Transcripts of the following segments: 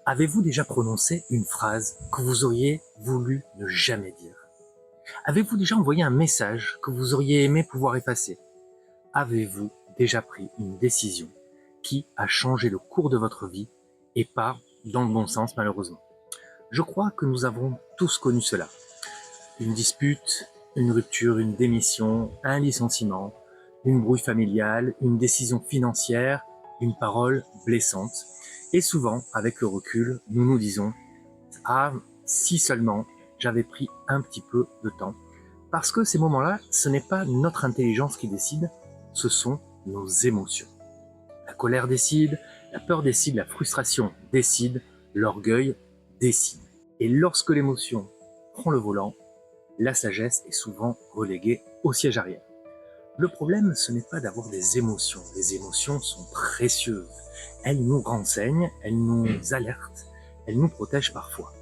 Avez-vous déjà prononcé une phrase que vous auriez voulu ne jamais dire? Avez-vous déjà envoyé un message que vous auriez aimé pouvoir effacer? Avez-vous déjà pris une décision qui a changé le cours de votre vie et pas dans le bon sens malheureusement? Je crois que nous avons tous connu cela. Une dispute, une rupture, une démission, un licenciement, une brouille familiale, une décision financière, une parole blessante. Et souvent, avec le recul, nous nous disons: ah, si seulement j'avais pris un petit peu de temps. Parce que ces moments-là, ce n'est pas notre intelligence qui décide, ce sont nos émotions. La colère décide, la peur décide, la frustration décide, l'orgueil décide. Et lorsque l'émotion prend le volant, la sagesse est souvent reléguée au siège arrière. Le problème, ce n'est pas d'avoir des émotions. Les émotions sont précieuses. Elles nous renseignent, elles nous alertent, elles nous protègent parfois.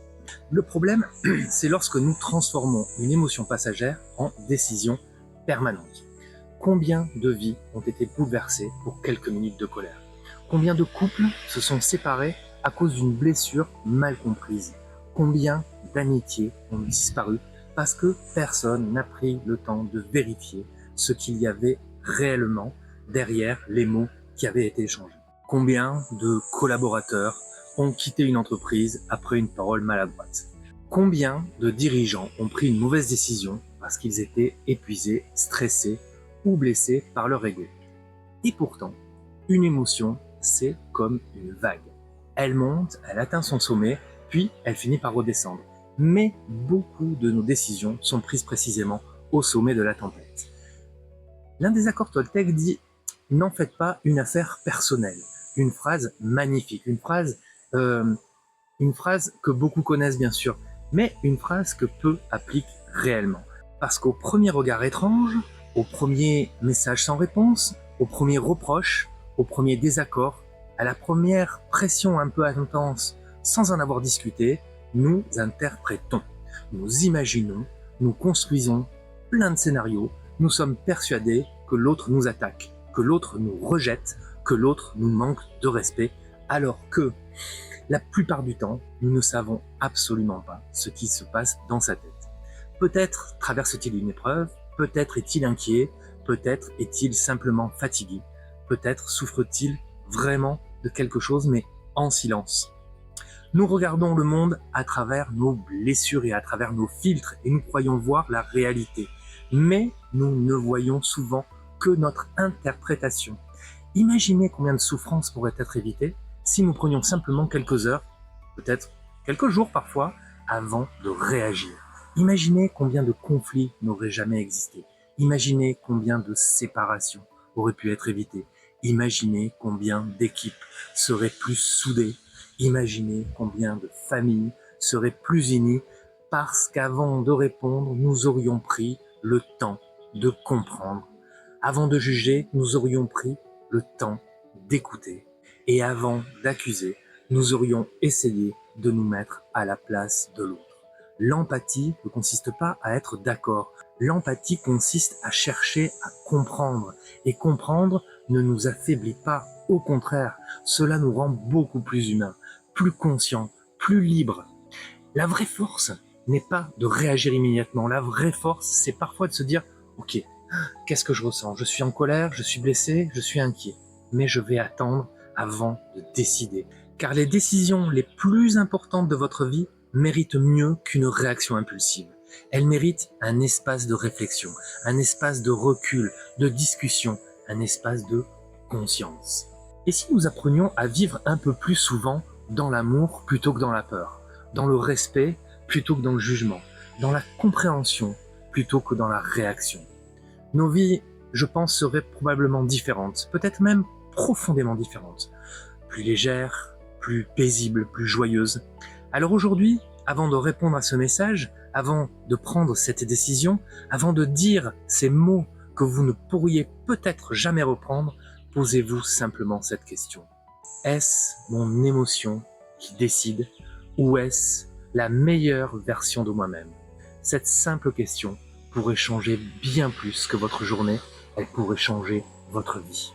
Le problème, c'est lorsque nous transformons une émotion passagère en décision permanente. Combien de vies ont été bouleversées pour quelques minutes de colère? Combien de couples se sont séparés à cause d'une blessure mal comprise? Combien d'amitiés ont disparu parce que personne n'a pris le temps de vérifier ce qu'il y avait réellement derrière les mots qui avaient été échangés? Combien de collaborateurs ont quitté une entreprise après une parole maladroite? Combien de dirigeants ont pris une mauvaise décision parce qu'ils étaient épuisés, stressés ou blessés par leur ego? Et pourtant, une émotion, c'est comme une vague. Elle monte, elle atteint son sommet, puis elle finit par redescendre. Mais beaucoup de nos décisions sont prises précisément au sommet de la tempête. L'un des accords Toltec dit: n'en faites pas une affaire personnelle. Une phrase magnifique, une phrase que beaucoup connaissent bien sûr, mais une phrase que peu appliquent réellement. Parce qu'au premier regard étrange, au premier message sans réponse, au premier reproche, au premier désaccord, à la première pression un peu intense sans en avoir discuté, nous interprétons, nous imaginons, nous construisons plein de scénarios, nous sommes persuadés que l'autre nous attaque, que l'autre nous rejette, que l'autre nous manque de respect, alors que la plupart du temps, nous ne savons absolument pas ce qui se passe dans sa tête. Peut-être traverse-t-il une épreuve, peut-être est-il inquiet, peut-être est-il simplement fatigué, peut-être souffre-t-il vraiment de quelque chose, mais en silence. Nous regardons le monde à travers nos blessures et à travers nos filtres et nous croyons voir la réalité. Mais nous ne voyons souvent que notre interprétation. Imaginez combien de souffrances pourraient être évitées si nous prenions simplement quelques heures, peut-être quelques jours parfois, avant de réagir. Imaginez combien de conflits n'auraient jamais existé. Imaginez combien de séparations auraient pu être évitées. Imaginez combien d'équipes seraient plus soudées. Imaginez combien de familles seraient plus unies parce qu'avant de répondre, nous aurions pris le temps de comprendre. Avant de juger, nous aurions pris le temps d'écouter. Et avant d'accuser, nous aurions essayé de nous mettre à la place de l'autre. L'empathie ne consiste pas à être d'accord. L'empathie consiste à chercher à comprendre. Et comprendre ne nous affaiblit pas. Au contraire, cela nous rend beaucoup plus humains, plus conscients, plus libres. La vraie force n'est pas de réagir immédiatement. La vraie force, c'est parfois de se dire: ok, qu'est-ce que je ressens? Je suis en colère, je suis blessé, je suis inquiet. Mais je vais attendre avant de décider. Car les décisions les plus importantes de votre vie méritent mieux qu'une réaction impulsive. Elles méritent un espace de réflexion, un espace de recul, de discussion, un espace de conscience. Et si nous apprenions à vivre un peu plus souvent dans l'amour plutôt que dans la peur, dans le respect plutôt que dans le jugement, dans la compréhension plutôt que dans la réaction? Nos vies, je pense, seraient probablement différentes, peut-être même profondément différentes, plus légères, plus paisibles, plus joyeuses. Alors aujourd'hui, avant de répondre à ce message, avant de prendre cette décision, avant de dire ces mots que vous ne pourriez peut-être jamais reprendre, posez-vous simplement cette question. Est-ce mon émotion qui décide ou est-ce la meilleure version de moi-même? Cette simple question pourrait changer bien plus que votre journée, elle pourrait changer votre vie.